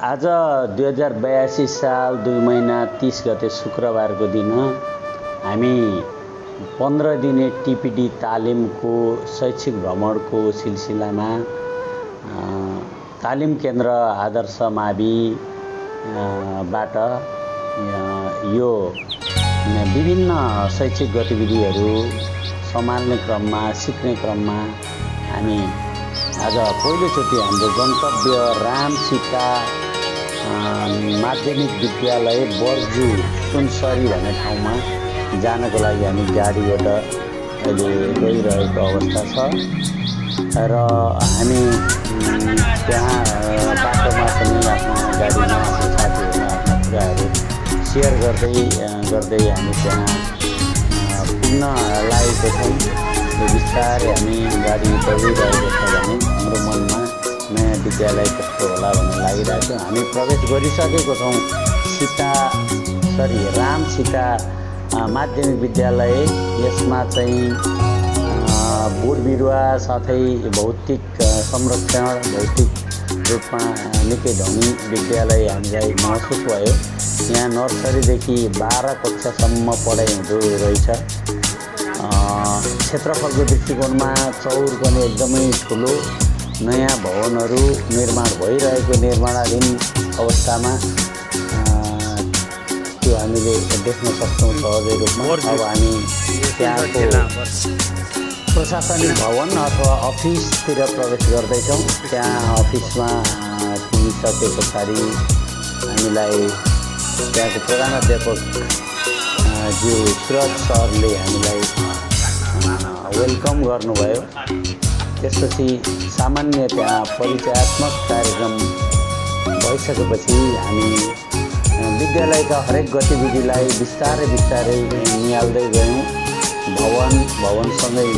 आज 2082 साल 2 महिना 30 गते शुक्रबारको दिन हामी 15 दिने टिपिडी तालिमको शैक्षिक भ्रमणको सिलसिलामा तालिम केन्द्र आदर्श मावि बाट यो विभिन्न शैक्षिक गतिविधिहरू सम्हाल्ने क्रममा सिक्ने क्रममा हामी आज पहिलोचोटि हाम्रो गन्तव्य रामसीता माध्यमिक विद्यालय बर्जु सुनसरी भन्ने ठाउँमा जानको लागि हामी गाडीबाट अहिले गइरहेको अवस्था छ र हामी त्यहाँ बाटोमा पनि आफ्नो गाडीमा आफ्नो साथीहरूमा आफ्ना कुराहरू सेयर गर्दै हामी त्यहाँ पुग्न लागेको छौँ। बिस्तारै हामी गाडी बगिरहेको छ भने हाम्रो मनमा नयाँ विद्यालय कस्तो होला भन्ने लागिरहेको छ। हामी प्रवेश गरिसकेको छौँ रामसीता माध्यमिक विद्यालय। यसमा चाहिँ बोट बिरुवा साथै भौतिक संरक्षण भौतिक रूपमा निकै धनी विद्यालय हामीलाई महसुस भयो। यहाँ नर्सरीदेखि 12 कक्षासम्म पढाइ हुँदो रहेछ। क्षेत्रफलको दृष्टिकोणमा चौर पनि एकदमै ठुलो नयाँ भवनहरू निर्माण भइरहेको निर्माणाधीन अवस्थामा त्यो हामीले देख्न सक्छौँ सहजै रूपमा। अब हामी त्यहाँको प्रशासनिक भवन अथवा अफिसतिर प्रवेश गर्दैछौँ। त्यहाँ अफिसमा पुगिसके पछाडि हामीलाई त्यहाँको प्रधानाध्यापक ज्यू सुरज सरले हामीलाई वेलकम गर्नुभयो। त्यसपछि सामान्य त्यहाँ परिचयात्मक कार्यक्रम भइसकेपछि हामी विद्यालयका हरेक गतिविधिलाई बिस्तारै निहाल्दै गयौँ। भवनसँगै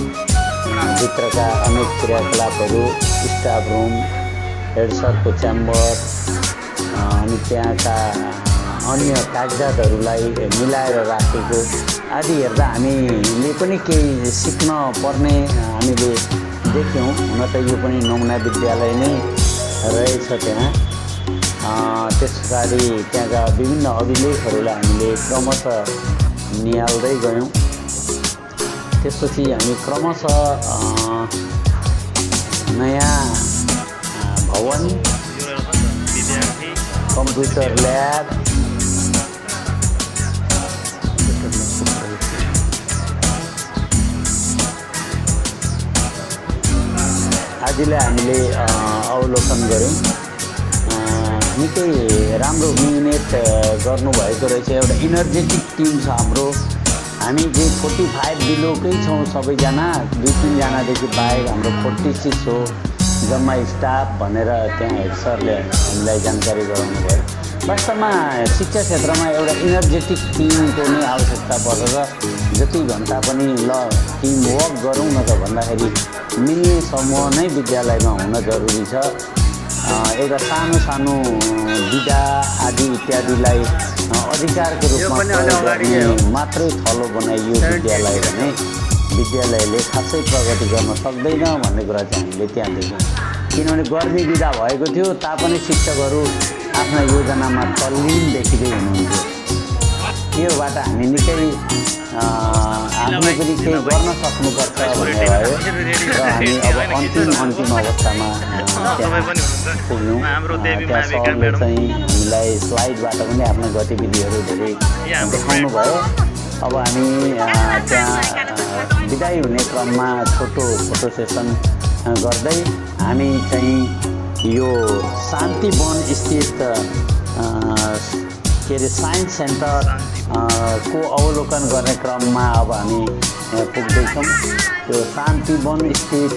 भित्रका अनेक क्रियाकलापहरू, स्टाफ रुम, हेड सरको च्याम्बर अनि त्यहाँका अन्य कागजातहरूलाई मिलाएर राखेको आदि हेर्दा हामीले पनि केही सिक्न पर्ने हामीले देख्यौँ। हुन त यो पनि नमुना विद्यालय नै रहेछ त्यहाँ। त्यस पछाडि त्यहाँका विभिन्न अभिलेखहरूलाई हामीले क्रमशः निहाल्दै गयौँ। त्यसपछि हामी क्रमशः नयाँ भवन, कम्प्युटर ल्याब आदिलाई हामीले अवलोकन गऱ्यौँ। निकै राम्रो मिहिनेत गर्नुभएको रहेछ। एउटा इनर्जेटिक टिम छ हाम्रो। हामी जे 45 बिलोकै छौँ सबैजना, 2-3 जनादेखि बाहेक हाम्रो 46 हो जम्मा स्टाफ भनेर त्यहाँ हेड सरले हामीलाई जानकारी गराउनु भयो। वास्तवमा शिक्षा क्षेत्रमा एउटा इनर्जेटिक टिमको नै आवश्यकता पर्छ र जति घन्टा पनि टिम वर्क गरौँ न त भन्दाखेरि मिल्ने समूह नै विद्यालयमा हुन जरुरी छ। एउटा सानो विधा आदि इत्यादिलाई अधिकारको रूपमा मात्रै थलो बनाइयो विद्यालय भने विद्यालयले खासै प्रगति गर्न सक्दैन भन्ने कुरा चाहिँ हामीले त्यहाँ देख्यौँ। किनभने गर्मी विधा भएको थियो तापनि शिक्षकहरू आफ्ना योजनामा तल्लीन देखिँदै हुनुहुन्थ्यो। त्योबाट हामी निकै हामीले पनि केही गर्न सक्नुपर्छ भन्ने भयो र हामी अब अन्तिम अवस्थामा पुग्यौँ। त्यहाँ सरले चाहिँ हामीलाई स्लाइडबाट पनि आफ्नो गतिविधिहरू धेरै देखाउनु भयो। अब हामी त्यहाँ बिदाई हुने क्रममा छोटो फोटो सेसन गर्दै हामी चाहिँ यो शान्तिवन स्थित साइन्स सेन्टर को अवलोकन गर्ने क्रममा अब हामी पुग्दैछौँ। त्यो शान्तिवन स्थित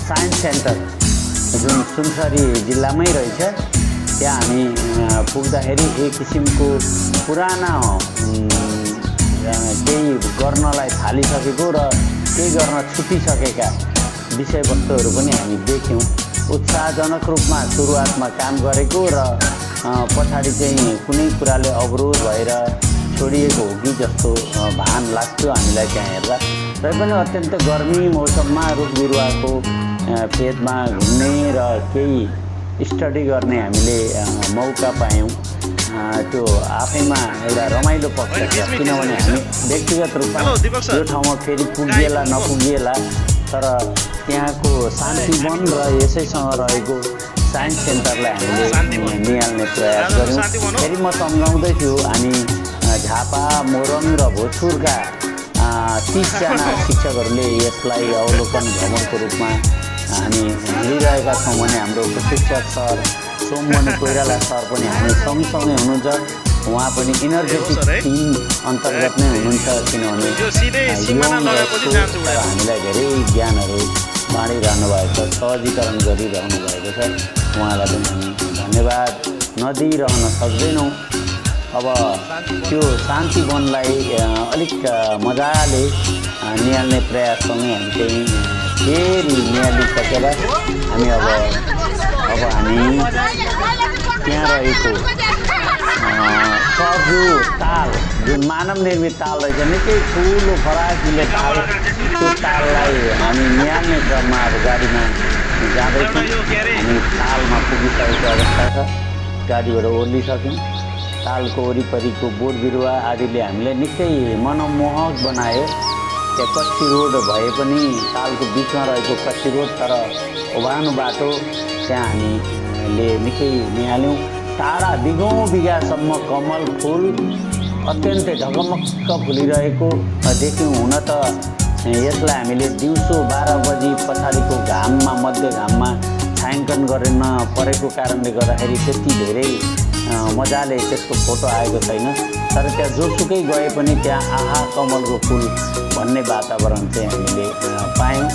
साइन्स सेन्टर जुन सुनसरी जिल्लामै रहेछ, त्यहाँ हामी पुग्दाखेरि एक किसिमको पुराना केही गर्नलाई थालिसकेको र केही गर्न छुटिसकेका विषयवस्तुहरू पनि हामी देख्यौँ। उत्साहजनक रूपमा सुरुवातमा काम गरेको र पछाडि चाहिँ कुनै कुराले अवरोध भएर छोडिएको हो कि जस्तो भान लाग्थ्यो हामीलाई त्यहाँ हेर्दा। तै पनि अत्यन्त गर्मी मौसममा रुख बिरुवाको फेदमा घुम्ने र केही स्टडी गर्ने हामीले मौका पायौँ। त्यो आफैमा एउटा रमाइलो पक्ष छ, किनभने हामी व्यक्तिगत रूपमा त्यो ठाउँमा फेरि पुगिएला नपुगिएला, तर त्यहाँको शान्तिवन र यसैसँग रहेको साइन्स सेन्टरलाई हामीले निहाल्ने प्रयास गऱ्यौँ। फेरि म सम्झाउँदैछु, हामी झापा, मोरङ र भोजपुरका 30जना शिक्षकहरूले यसलाई अवलोकन भ्रमणको रूपमा हामी लिइरहेका छौँ भने हाम्रो प्रशिक्षक सर सोममणि कोइराला सर पनि हामी सँगसँगै हुनुहुन्छ। उहाँ पनि इनर्जेटिक टिम अन्तर्गत नै हुनुहुन्छ, किनभने हामीलाई धेरै ज्ञानहरू बाँडिरहनु भएको छ, सहजीकरण गरिरहनु भएको छ। उहाँलाई पनि हामी धन्यवाद नदिइरहन सक्दैनौँ। अब त्यो शान्तिवनलाई अलिक मजाले निहाल्ने प्रयाससँगै हामी चाहिँ फेरि निहालिसकेर हामी अब हामी त्यहाँ रहेको सर्जु ताल, जुन मानव निर्मित ताल रहेछ, निकै ठुलो फराकिलो ताल, त्यो ताललाई हामी निहाल्ने क्रममा अब गाडीमा जाँदैछौँ। हामी तालमा पुगिसकेको अवस्था छ, गाडीबाट ओर्लिसक्यौँ। तालको वरिपरिको बोट बिरुवा आदिले हामीलाई निकै मनमोहक बनायो। त्यहाँ कच्ची रोड भए पनि तालको बिचमा रहेको कच्ची रोड, तर ओभानो बाटो, त्यहाँ हामीले निकै निहाल्यौँ। टाढा बिघौँ बिघासम्म कमल फुल अत्यन्तै ढकमक्क फुलिरहेको देख्यौँ। हुन त यसलाई हामीले दिउँसो 12 बजी पछाडिको घाममा, मध्य घाममा छायाङ्कन गर्न परेको कारणले गर्दाखेरि त्यति धेरै मजाले त्यसको फोटो आएको छैन, तर त्यहाँ जोसुकै गए पनि त्यहाँ आहा कमलको फुल भन्ने वातावरण चाहिँ हामीले पायौँ।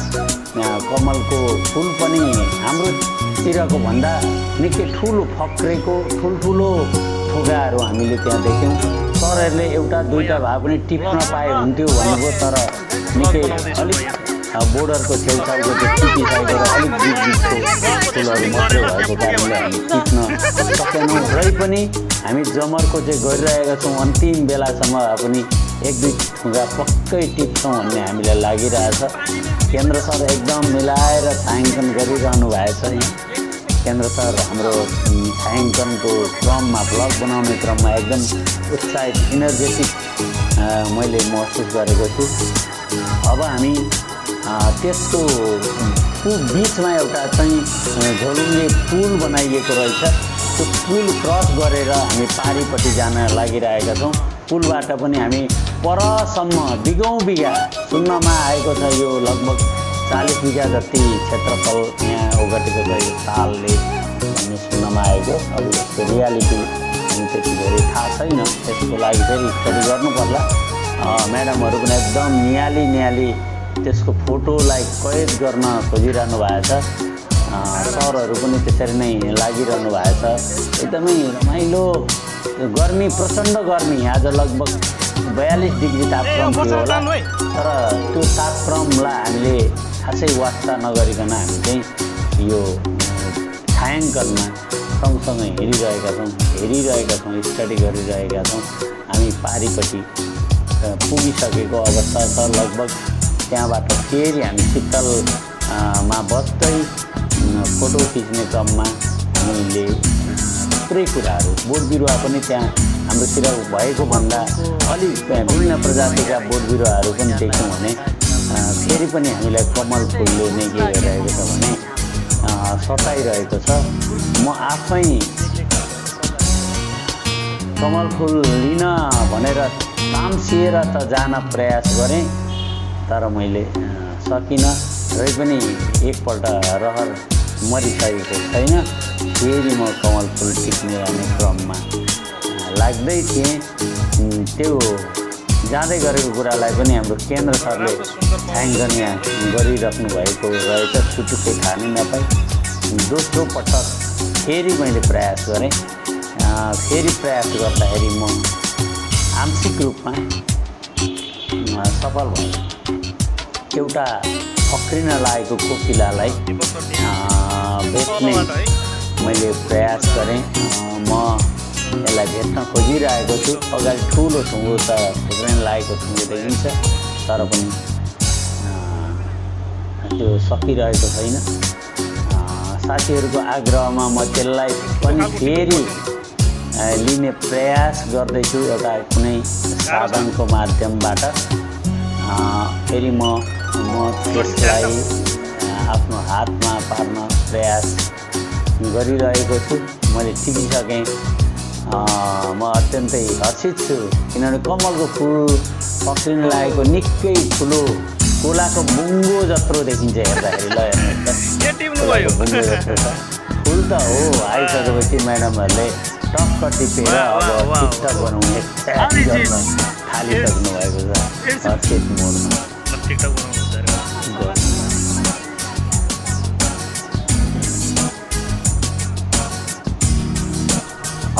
कमलको फुल पनि हाम्रोतिरको भन्दा निकै ठुलो फक्रेको ठुल्ठुलो थोगाहरू हामीले त्यहाँ देख्यौँ। सरहरूले एउटा दुईवटा भए पनि टिप्न पाए हुन्थ्यो भन्नुभयो, तर निकै अलिक बोर्डरको छेउछाउको त्यो टिपिसकेको र अलिक बिचको फुलहरू मात्रै भएको कारणले हामी टिप्न सकेनौँ। र पनि हामी जमर्को चाहिँ गरिरहेका छौँ, अन्तिम बेलासम्म पनि एक दुई थुगा पक्कै टिप्छौँ भन्ने हामीलाई लागिरहेछ। केन्द्र सर एकदम मिलाएर छायाङ्कन गरिरहनु भएको छ। यहाँ केन्द्र सर हाम्रो छायाङ्कनको क्रममा, भ्लग बनाउने क्रममा एकदम उत्साहित, इनर्जेटिक मैले महसुस गरेको छु। अब हामी त्यसको बिचमा एउटा चाहिँ झोलुङ्गे पुल बनाइएको रहेछ, त्यो पुल क्रस गरेर हामी पारिपट्टि जान लागिरहेका छौँ। पुलबाट पनि हामी परसम्म बिघौँ बिघा सुन्नमा आएको छ। यो लगभग 40 बिघा जति क्षेत्रफल यहाँ ओगटेको छ यो तालले भन्ने सुन्नमा आएको। अब यसको रियालिटी हामी त्यति धेरै थाहा छैन, त्यसको लागि फेरि स्टडी गर्नुपर्ला। म्याडमहरू पनि एकदम निहाली त्यसको फोटोलाई कैद गर्न खोजिरहनु भएको छ। सरहरू पनि त्यसरी नै लागिरहनु भएको छ। एकदमै रमाइलो गर्मी, प्रचण्ड गर्मी, आज लगभग 42 डिग्री तापक्रम थियो होला, तर त्यो तापक्रमलाई हामीले खासै वास्ता नगरिकन हामी चाहिँ यो छायाङ्कनमा सँगसँगै हेरिरहेका छौँ, स्टडी गरिरहेका छौँ। हामी पारिपट्टि पुगिसकेको अवस्था छ लगभग। त्यहाँबाट फेरि हामी शीतलमा बस्दै फोटो खिच्ने क्रममा हामीले थुप्रै कुराहरू, बोट बिरुवा पनि त्यहाँ हाम्रोतिर भएको भन्दा अलिक भिन्न प्रजातिका बोट बिरुवाहरू पनि देख्यौँ भने फेरि पनि हामीलाई कमल फुलले नै के गरिरहेको छ भने सताइरहेको छ। म आफै कमल फुल लिन भनेर ताम्सिएर त जान प्रयास गरेँ, तर मैले सकिनँ। र पनि एकपल्ट रहर मरिसकेको छैन। फेरि म कमल फुल टिप्ने रहने क्रममा लाग्दै थिएँ। त्यो जाँदै गरेको कुरालाई पनि हाम्रो केन्द्र सरले छायाङ्कन यहाँ गरिराख्नु भएको रहेछ, छुटुक्कै थाहा नै नपाई। दोस्रो पटक फेरि मैले प्रयास गरेँ। फेरि प्रयास गर्दाखेरि म आंशिक रूपमा सफल भएँ। एउटा फक्रिन लागेको कोकिलालाई भेट्ने मैले प्रयास गरेँ। म यसलाई भेट्न खोजिरहेको छु। अगाडि ठुलो ठुङ्गो त फक्रिन लागेको ठुङ्गो देखिन्छ, तर पनि त्यो सकिरहेको छैन। साथीहरूको आग्रहमा म त्यसलाई पनि फेरि लिने प्रयास गर्दैछु एउटा कुनै साधनको माध्यमबाट। फेरि म त्यसलाई आफ्नो हातमा पार्न प्रयास गरिरहेको छु। मैले टिपिसकेँ। म अत्यन्तै हर्षित छु किनभने कमलको फुल पक्रिन लागेको निकै ठुलो कोलाको बुङ्गो जत्रो देखिन्छ हेर्दाखेरि। ल हेर्नुहोस् त फुल त हो। आइसकेपछि म्याडमहरूले टक्क टिपेर अब टिकटक बनाउने गर्न थालिसक्नु भएको छ हर्षित मोडमा।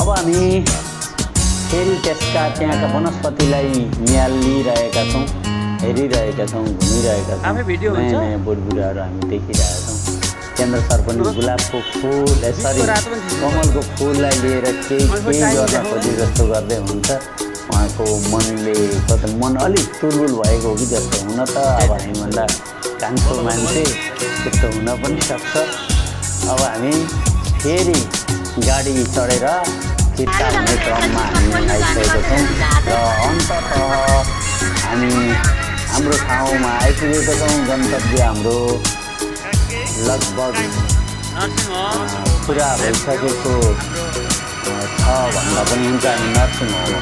अब हामी फेरि त्यसका त्यहाँका वनस्पतिलाई निहालिरहेका छौँ, हेरिरहेका छौँ, घुमिरहेका छौँ। नयाँ नयाँ बोटबिरुवाहरू हामी देखिरहेका छौँ। केन्द्र सर पनि गुलाबको फुल कमलको फुललाई लिएर केही गर्न खोजे जस्तो गर्दै हुन्छ। उहाँको मन अलिक तुलबुल भएको हो कि जस्तो। हुन त अब हामीभन्दा कान्छो मान्छे त्यस्तो हुन पनि सक्छ। अब हामी फेरि गाडी चढेर फिर्ता हुने क्रममा हामी आइसकेको छौँ र अन्ततः हामी हाम्रो ठाउँमा आइपुगेका छौँ। गन्तव्य हाम्रो लगभग पुरा भइसकेको छ भन्दा पनि हुन्छ। हामी नर्सिङ होम